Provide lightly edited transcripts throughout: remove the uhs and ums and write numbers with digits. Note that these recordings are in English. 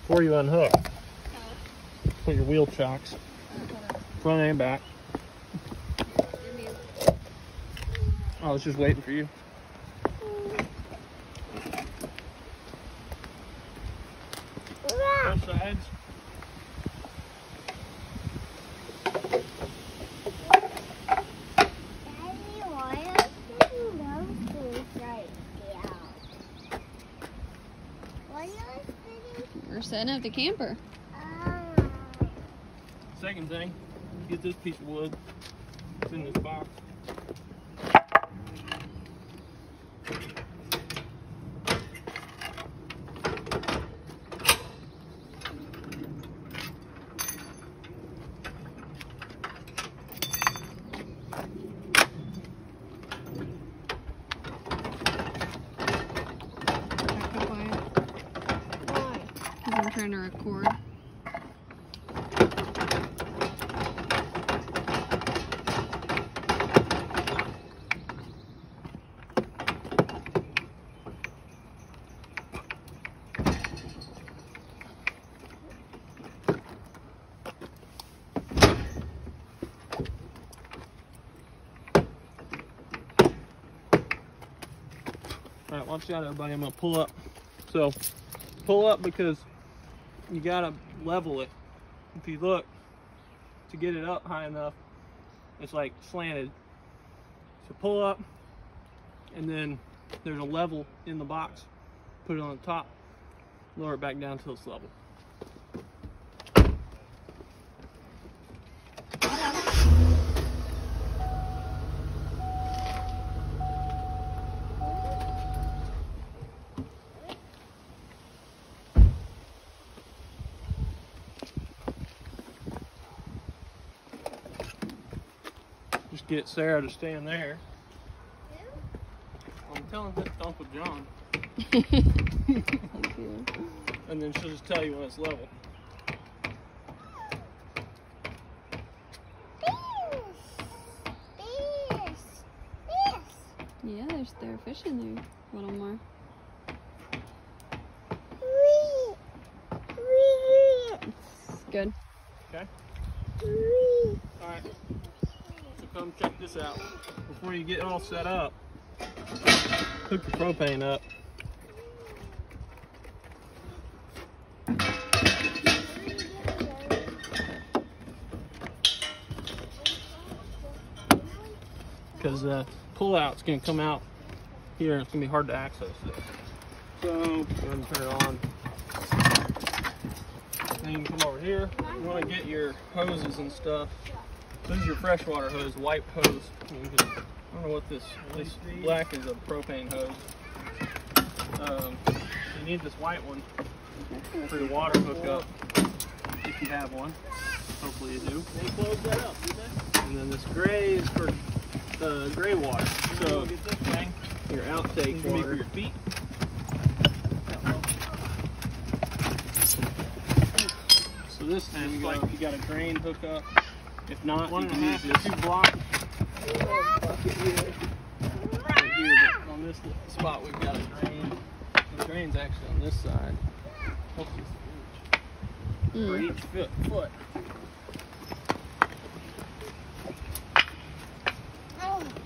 before you unhook, put your wheel chocks, front and back. I was just waiting for you. Both sides. We're setting up the camper. Second thing, get this piece of wood. It's in this box. I'm trying to record. All right, watch out, everybody. I'm gonna pull up. So, pull up because you gotta level it. If you look, to get it up high enough, it's like slanted. So pull up, and then there's a level in the box. Put it on the top, lower it back down till it's level. Just get Sarah to stand there. I'm telling this to Uncle John. And then she'll just tell you when it's level. Yeah, there are fish in there. A little more. It's good. Okay? Alright. So come check this out. Before you get all set up, hook the propane up. Because the pull-out's going to come out here and it's going to be hard to access it. So, go ahead and turn it on. Then you can come over here. You want to get your hoses and stuff. This is your freshwater hose, white hose. I don't know what this black is, a propane hose. You need this white one for your water hookup, if you have one. Hopefully you do. They close that up, do they? And then this gray is for gray water. So your outtake water for your feet. So this is like you got a drain hookup. If not, you can use this 2 block. Right here, but on this spot we've got a drain. The drain's actually on this side. Hopefully it's for each foot.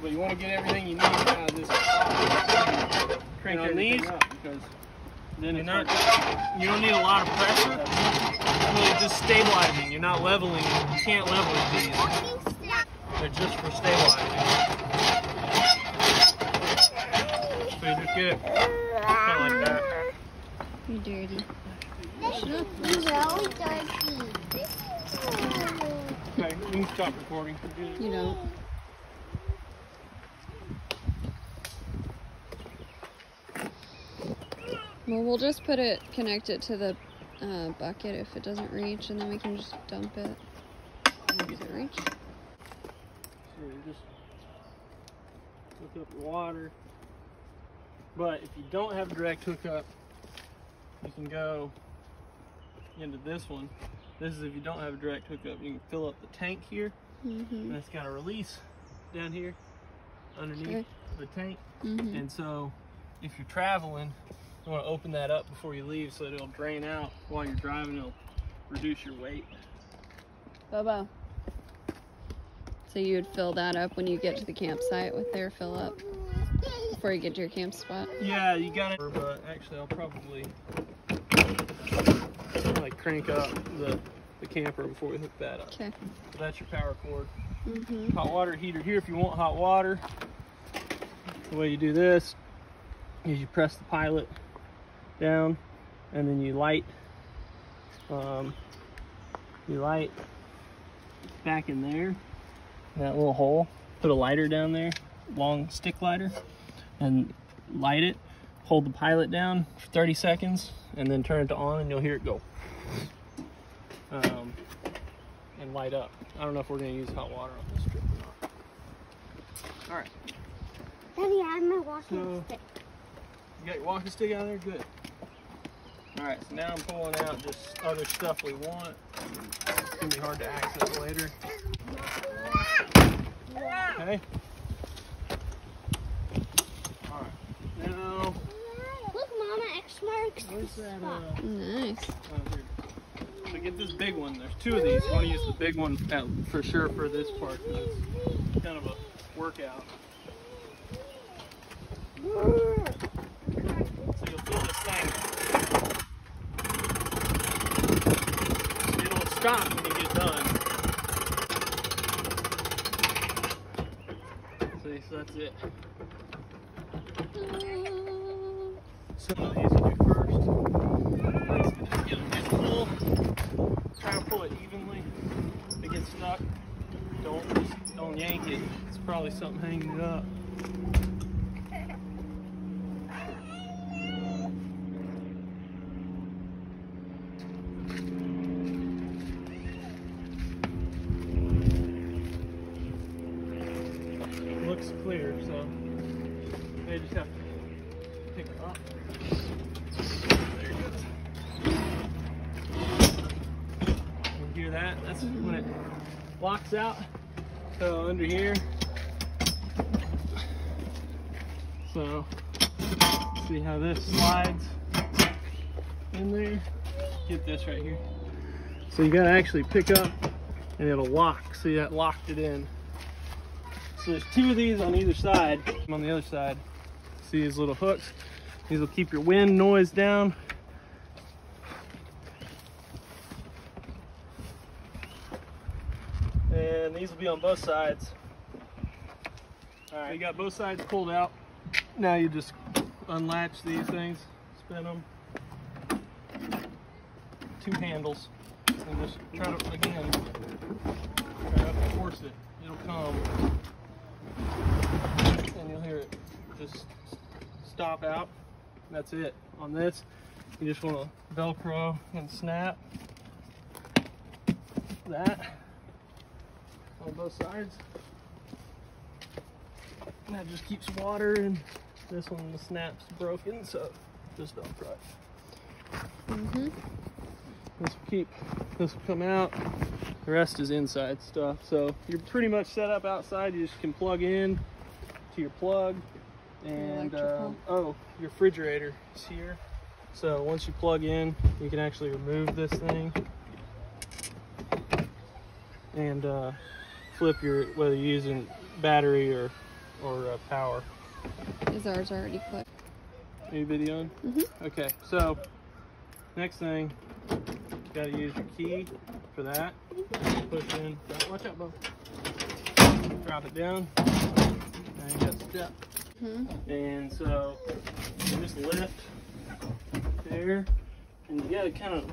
But you want to get everything you need out of this spot. Crank on these because then you don't need a lot of pressure. It's really just stabilizing. You're not leveling. You can't level with these. They're just for stabilizing. So you just get it kind of like that. You're dirty. This is really dirty. Okay, you can stop recording. You don't. Well, we'll just connect it to the bucket if it doesn't reach, and then we can just dump it. Does it reach? So you just hook up your water. But if you don't have a direct hookup, you can go into this one. This is if you don't have a direct hookup. You can fill up the tank here, and it's got a release down here underneath the tank. And so if you're traveling, You want to open that up before you leave so that it'll drain out while you're driving. It'll reduce your weight. Bobo. So you would fill that up when you get to the campsite with their fill up before you get to your camp spot? Yeah, you got it. But actually, I'll probably like crank up the camper before we hook that up. Okay. So that's your power cord. Mm-hmm. Hot water heater here if you want hot water. The way you do this is you press the pilot down and then you light back in there, that little hole. Put a lighter down there, long stick lighter, and light it. Hold the pilot down for 30 seconds and then turn it on and you'll hear it go and light up. I don't know if we're going to use hot water on this trip or not. All right. Daddy, I have my walking stick. You got your walking stick out there? Good. All right, so now I'm pulling out just other stuff we want. It's going to be hard to access later. Okay. All right. Now, Look, Mama, X marks. where's that? Nice. Here. So get this big one. There's two of these. You want to use the big one for sure for this part. It's kind of a workout. So you'll feel this thing. It'll stop when you get done. See, so that's it. Some of these will do first. Just get it full. Try to pull it evenly. If it gets stuck, don't yank it. It's probably something hanging it up. Looks clear, so they just have to pick it up. There it goes. You hear that? That's when it locks out. So under here. So see how this slides in there? Get this right here. So you gotta actually pick up and it'll lock. See, that locked it in. So there's two of these on either side. On the other side, see these little hooks? These will keep your wind noise down. And these will be on both sides. All right, you got both sides pulled out. Now you just unlatch these things, spin them. Two handles. And just try to, again, try to force it. It'll come. And you'll hear it just stop out. That's it. On this, you just want to Velcro and snap that on both sides. And that just keeps water in. This one, the snap's broken, so just Velcro it. Mm-hmm. This will come out. The rest is inside stuff. So you're pretty much set up outside. You just can plug in to your plug. And oh, your refrigerator is here. So once you plug in, you can actually remove this thing and flip your, whether you're using battery or power. Is ours already clicked? Are you videoing? Mm-hmm. Okay, so next thing, you gotta use your key for that. Push in. Watch out, Bo. Drop it down. Now you got step. Mm-hmm. And so you just lift there, and you gotta kind of.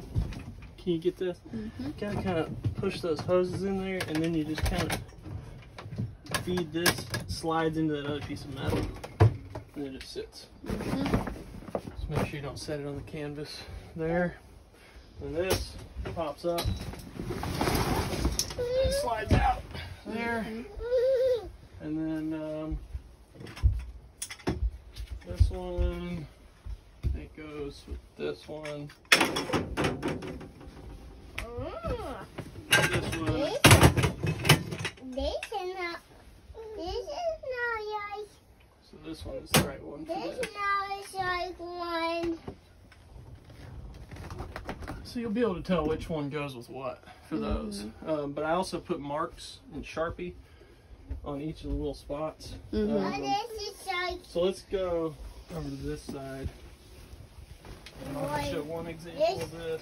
Can you get this? Mm-hmm. You gotta kind of push those hoses in there, and then you just kind of feed this. Slides into that other piece of metal, and it just sits. Mm-hmm. Just make sure you don't set it on the canvas there. And this pops up and slides out there. And then this one, I think goes with this one. This one. So this one is the right one for This this. now is like one. So you'll be able to tell which one goes with what for those. But I also put marks in Sharpie on each of the little spots. So let's go over to this side. And I'll show one example of this.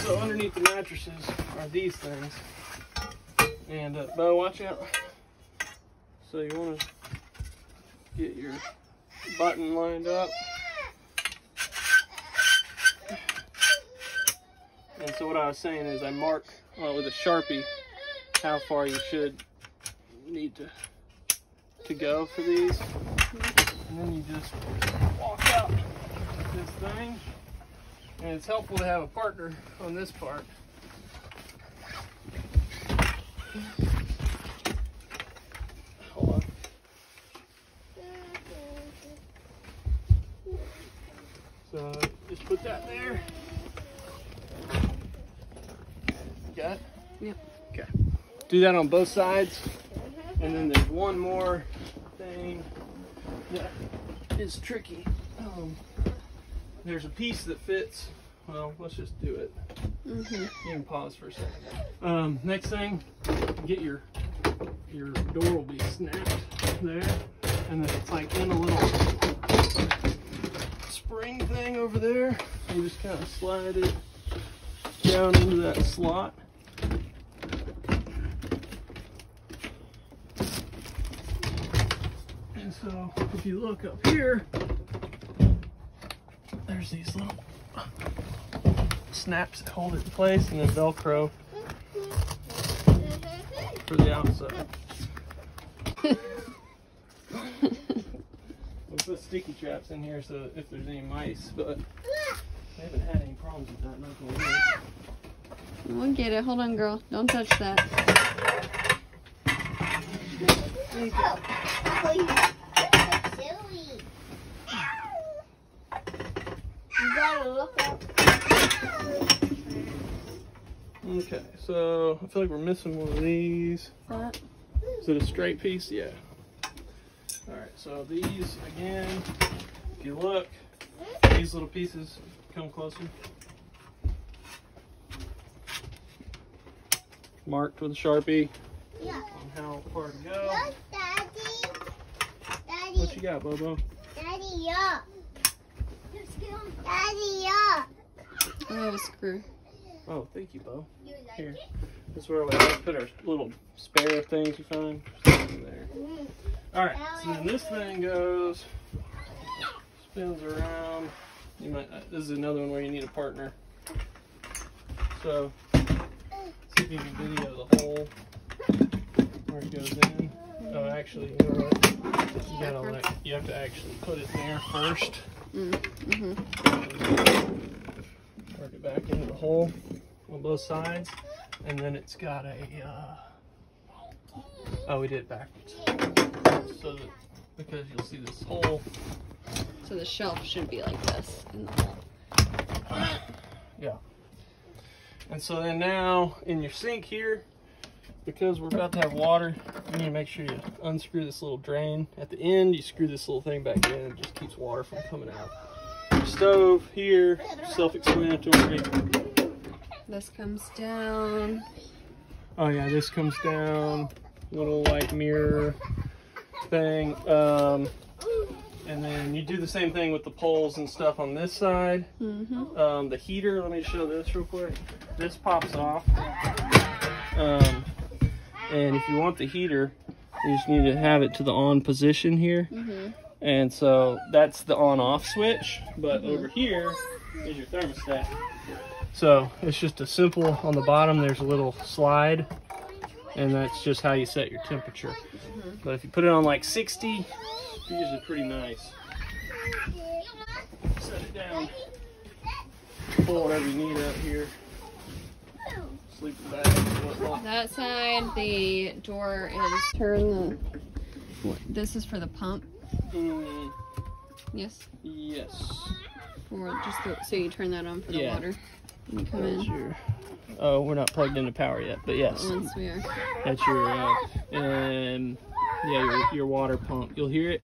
So underneath the mattresses are these things. And Bo, watch out. So you want to get your button lined up. And so what I was saying is I mark with a Sharpie how far you should need to go for these. And then you just walk out this thing. And it's helpful to have a partner on this part. Hold on. So just put that there. Got it? Yep. Okay. Do that on both sides. And then there's one more thing that is tricky. There's a piece that fits. Well, let's just do it. You can pause for a second. Next thing, get your door will be snapped there, and then it's like in a little spring thing over there. You just kind of slide it down into that slot. And so if you look up here, there's these little snaps that hold it in place, and then Velcro for the outside. We'll put sticky traps in here so if there's any mice, but I haven't had any problems with that. Not gonna work. We'll get it. Hold on, girl. Don't touch that. You gotta look up. Okay, so I feel like we're missing one of these. That. Is it a straight piece? Yeah. Alright, so these, again, if you look, these little pieces come closer. Marked with a Sharpie on how far to go. Look, Daddy. Daddy. What you got, Bobo? Daddy, up. Daddy, up. Oh, screw. Oh, thank you, Bo. You like Here. it? This is where we always put our little spare things you find. There. Alright, so then this thing goes, spins around. You might. This is another one where you need a partner. So, see if you can video the hole where it goes in. Oh, actually, you know what? You have to actually put it there first. Work it back into the hole on both sides, and then it's got a. Oh, we did it backwards. So that because you'll see this hole. So the shelf should be like this in the hole. Yeah. And so then now in your sink here, because we're about to have water, you need to make sure you unscrew this little drain. At the end, you screw this little thing back in, and it just keeps water from coming out. Your stove here, self-explanatory. This comes down. Oh yeah, this comes down. Little like mirror thing. And then you do the same thing with the poles and stuff on this side. The heater, let me show this real quick. This pops off. And if you want the heater, you just need to have it to the on position here. And so that's the on-off switch. But over here is your thermostat. So it's just a simple, on the bottom there's a little slide. And that's just how you set your temperature. But if you put it on like 60, it's usually pretty nice. Set it down. Pull whatever you need out here. Sleeping bag and whatnot. That side, the door is turn the. This is for the pump. Yes. Yes. For just so you turn that on for the water. When you come in. Your, oh, we're not plugged into power yet, but yes. Once we are. That's your yeah, your water pump. You'll hear it.